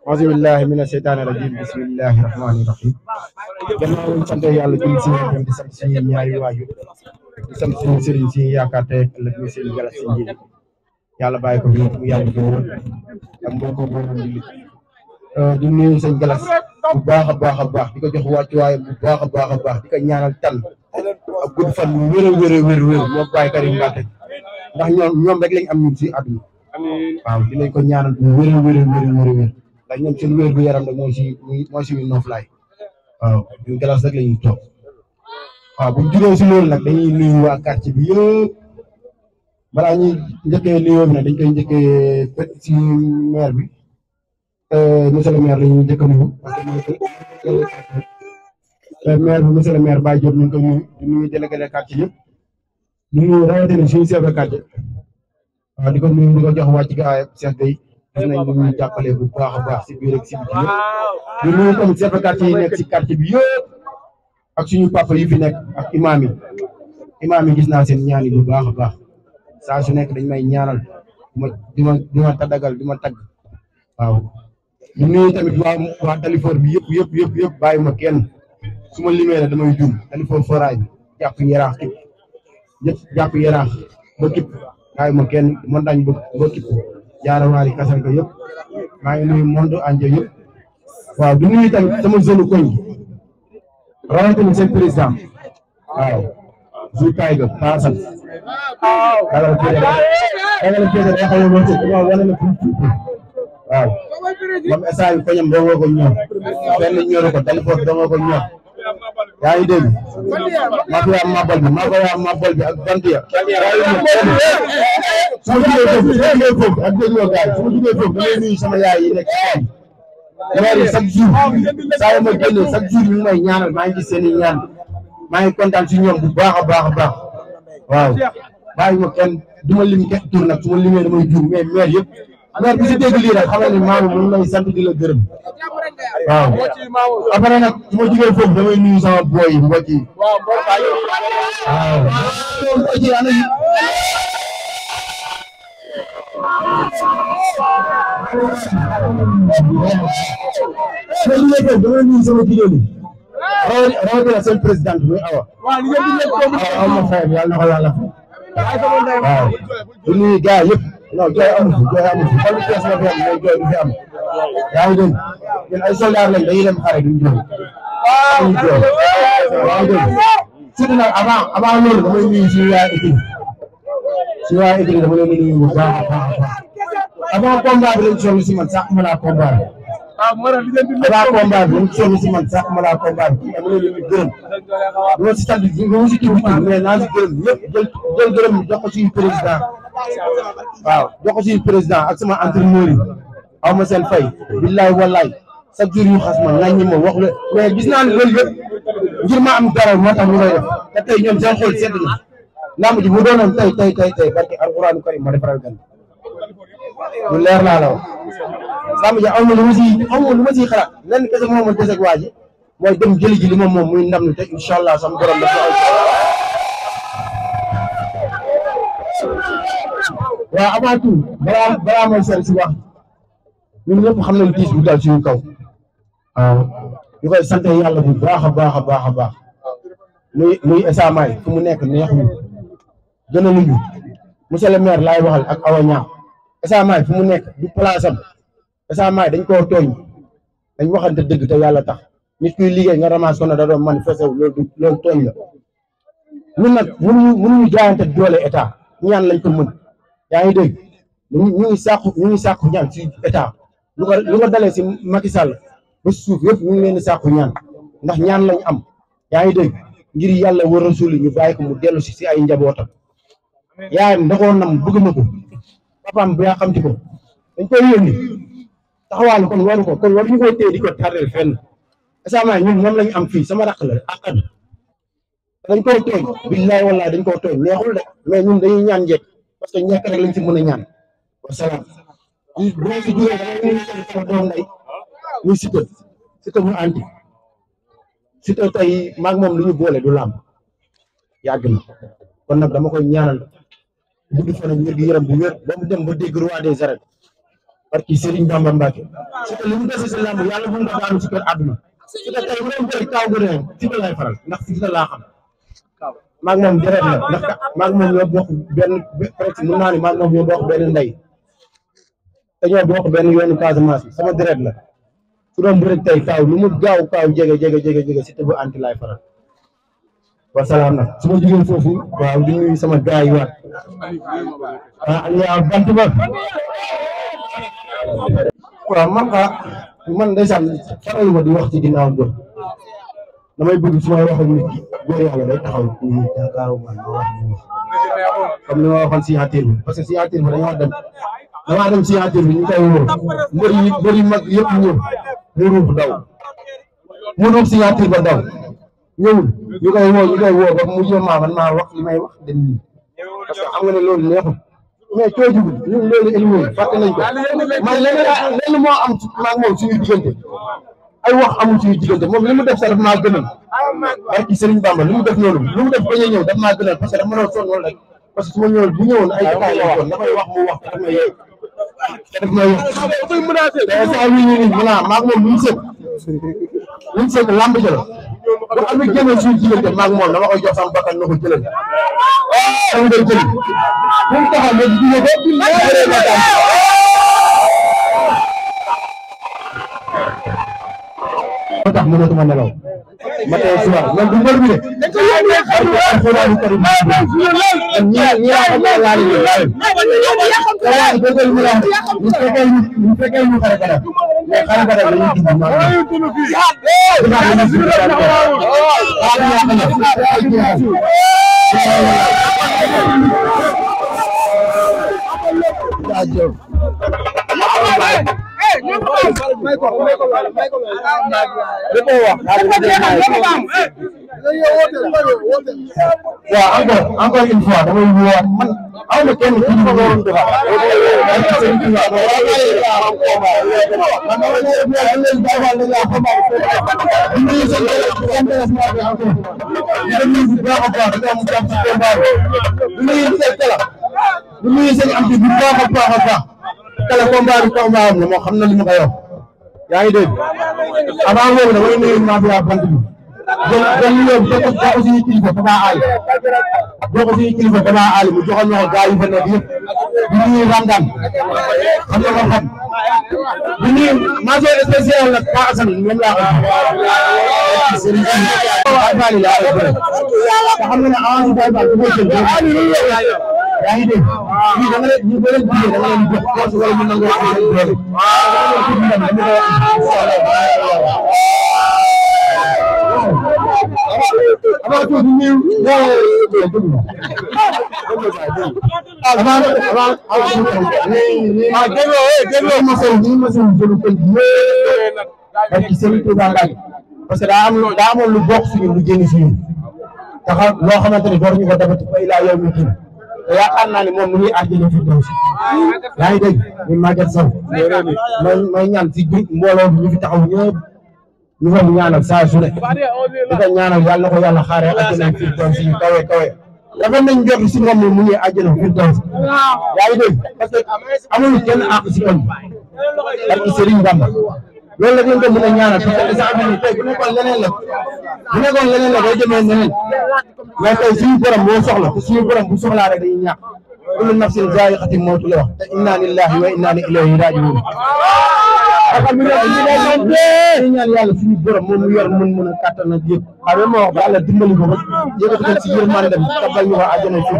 auzu billahi mina sheytaani rajim bismillahi rahmaani rahim gannaaw ñu sant yàlla julli si ñoom di sant suñu ñaari waajur di sant suñu sëriñ si yaakaar tey ëllëg muy seen galas si njiit yàlla bàyyi ko fi mu yàgg ko woon ak mbokk boobu di nuyu sëñ galas bu baax a baax a baax di ko jox wàccuwaay bu baax a baax a baax di ko ñaanal tan ak gudd fan bu wér a wér a wér wér moo bàyyi Karim Mbacke ndax ñoom rek lañ am ñun si àdduna waaw dinañ ko ñaanal bu wér a wér a wér a wér ndax ñoom seen wér gu yaram rek mooy suñu noflaay waaw ñun galas rek la ñuy toog waaw bu ñu jógee si loolu nag dañuy nuyu waa quartier bi yëpp balaa ñuy njëkkee nuyoo bi nag dañ koy njëkkee fekk si maire bi monsieur le maire la ñuy njëkk a nuyu parce que maire bi monsieur le maire Baye Diop ñu ngi koy nuyu di nuyu délégué de quartier yëpp di nuyu rawatina suñu chef de quartier waaw di ko nuyu di ko jox wàcc gaay Cheikh Gueye gis nañ ñu jàppale bu baax a baax si biir ak si biti yëpp di nuyu tamit chef de quartier yi nekk si quartier bi yëpp ak suñu papa yi fi nekk ak imaam yi gis naa seen ñaan yi bu baax a baax saa su nekk dañ may ñaanal di ma taddagal di ma tagg waaw di nuyu tamit waa Dalifort bi yëpp bàyyi ma kenn su ma limee la damay jum Dalifort foraay bi jàpp yaraax képp jàpp yaraax ba képp bàyyi ma kenn montagne ba képp jaarawaali kasanka yëpp maa ngi nuyu monde entier yëpp waaw di nuyu tamit sama zone koñ rawatina seen président waaw Zou Taïga Paasan waaw moom instant yi koñam doo nga ko ñor benn ñoru ko Dalifort doo nga ko ñor yaa ngi dégg maa ko yaa mabal bi ak bant ya su ma jugee foofu ak dégloo gaay su ma jugee foofu damay nuyu sama yaay yi nekk ci weer yi chaque jour saa yi ma génnee chaque jour ñu may ñaanal maa ngi gis seen i ñaan maa ngi kontaan si ñoom bu baax a baax a baax waaw bàyyi ma kenn du ma lim kenn tur nag su ma limee damay jur mais maire yëpp maire bi si dégg lii rek xamal ne maamu mu lay sant di la gërëm waaw après nag su ma jugee foofu damay nuyu sama boy yi mbokk yi waaw damay nuyu sama jigéen ñi rawatina seen président muy Awa Awa ma fayam yàlla na ko yàlla fay waaw du nuyu gars yëpp non jooy amu fi xool pièce la fi am mais jooy du fi am yaa ngi dégg ñun ay soldats lañ dañuy dem xare duñ jooy yaa ngi dégg surtout nag avant loolu damay nuyu suñu waa équipe dama leen di nuyu bu baax a baax avant combat bi lañ sonn si man sax ma laa combat bi avant combat bi lañ sonn si man sax ma laa combat bi dama leen di gërëm dama si sant dama si tuuti mais naa si gërëm ñëpp jël gërëm jox ko suñu président waaw jox ko suñu président ak sama entraîneur yi aw ma seen fay billaay wallaay chaque jour yu xas ma ngañ ma wax la mais gis naa ne loolu yëpp ngir ma am dara moo tax ñu koy def te tey ñoom seen xol sedd na lamb ji bu doonoon tey barke alxuraanu karim ma defaral gan lu leer laa la wax lamb ji amul lu ma siy xalaat lenn kese moo ma deseg waa ji mooy dem jëli ji li moom muy ndam ni te incha allah sama borom dafa waaw avant tout balaa mooy seen si wax ñun ñëpp xam nañ tiis bu dal suñu kaw waaw ñu koy sant yàlla bu baax a baax muy esamaay fu mu nekk neexuñu gën a nuyu monsieur le maire laay waxal ak Awa Niang esamaay fu mu nekk du place am esamaay dañ koo tooñ dañ waxante dëgg te yàlla tax nit kuy liggéey nga ramasse ko na da doon manifester loolu tooñ la ñun nag mënuñu jaayante doole état ñaan lañ ko mën yaa ngi dégg ñu ngi sàkku ñaan ci état lu ko dalee si Macky Sall ba suuf yëpp ñu ngi leen di sàkku ñaan ndax ñaan lañ am yaa ngi dégg ngir yàlla war a suuli ñu bàyyi ko mu dellu si ay njabootam yaayam da koo nam bëgg na ko papaam bi yaa xam ci ko dañ koy yónni taxawaalu kon waruñu koy téye di ko tardel fenn esamaay ñun moom lañ am fii sama raq la akkan dañ koo tooñ billaay wallaay dañ koo tooñ neexul de mais ñun dañuy ñaan njëkk parce que ñekk rek lañ ci mën a ñaan wasalaam bu si jógee dama doom nday muy Siteu mu anti Siteu tey maag moom lu ñu boole du làmb yàgg na kon nag dama koy ñaanal gudd fan ak wér gi yaram bu wér ba mu dem ba dégg roi des arènes parce que Serigne Bamba Mbacke Siteu li mu dese si lamb yàlla bu mu ko daanu si kër àdduna Siteu tey bu doon bëri kaw gu ne Siteu lay faral ndax Siteu laa xam maag moom deret la ndax maag moom ñoo bokk benn presque mën naa ni maag moom ñoo bokk benn ndey te ñoo bokk benn yoonu Casamance sama deret la su doon bëri tey kaw lu mu gaaw kaw jege Siteu bu anti lay faral wasalaam nag su ma jógee foofu waaw di nuyu sama gaay yi waat yaa bant ba waaw man ndeysaan faral ma di wax ci ginnaaw góor damay bëgg su may wax ak nit ki góor yàlla day taxaw ni yaakaaru man ma wax comme ni ma waxoon signature bi parce que signature bi damaa dem signature bi ñu koy woo mbër yi mag yëpp ñëw mu ruuf daw mu ruuf signature ba daw ñëwul ñu koy woo ba mu jëm man maa wax li may wax dem nii parce que xam nga ne loolu neexul mais coojugul ñun loolu élimé fàtte nañ ko man lenn moo am maag moom suñu diggante ay wax amul suñu diggante moom li mu def sax daf maa gënal barki Serigne Bamba li mu def noonu lu mu def bañ a ñëw daf maa gënal parce que daf ma doon sonn rek parce que su ma ñëwoon bu ñëwoon ay détails la woon damay wax mu wax te daf may yegg te daf may yegg te saa wi ñu ni maag moom lu mu sëkk lamb jëla bu am na génne suñu diggante maag moom dama koy jox sama bakkan na ko jëlal sama day jëli bu mu taxaw ne di ko moo tax mënatuma nelaw ma tey suba man du mbër bi de alxuraanu karim ñi xam na laal yi ñu fekkee ñu xare kadam mais xare kadam dañuy dugg ma encore une fois damay woowaat man aw ma kenn ku ñu waroon defar kala combat bi combat am la moo xam na li ma koy wax yaa ngi dégg avant boobu damay nuyu mafia bant bi jël ñoom jox ko suñu kilifa Papa Ali jox ko suñu kilifa Papa Ali mu joxal ma ko gars yi fa nekk yëpp di nuyu Randan xam nga ko xam di nuyu mention spéciale nag Pa Assane moom laa ko Serigne Bali laa ko te xam nga ne avance Baye Fall du ko jël yaa ngi dégg ñii da nga leen ñu bëri jigéen da nga leen jox force wala ñu nangoo ci seen doole avant tout ñu parce que daa amoon lu bokk suñu lu génn suñu taxaw loo xamante ni door ñu ko defati fa ilaa yow mi kii te yaakaar naa ne moom mu ngi àjjana fi daw si yaa ngi dégg ñu Maguette Sow may ñaan si mbooloo bi ñu fi taxaw ñëpp ñu ko ñaanal saa su ne di ko ñaanal yàlla na ko yàlla xaaree àjjana fi daw si kawe dafa nañ jot si moom mu ngi àjjana fi daw si yaa ngi dégg parce que amul kenn àq si kon ak Serigne Bamba loolu la ngeen ko mën a ñaanal parce que instant bii tey bu nekkoon leneen la day demee neneen mais tey suñu borom moo soxla te suñu borom bu soxlaa rek dañuy ñàkk kullu nafsin zaa'iqatul mawt la wax te inna lillahi wa inna ilayhi raaji'uun alhamdulilah ñu ñaan yàlla suñu borom moom mu yor mën a kàttan ak yëpp waaye moo wax ba yàlla dimbali ko ba yëkkati ko ci yërmande dem tabal ñu ko àjjana fi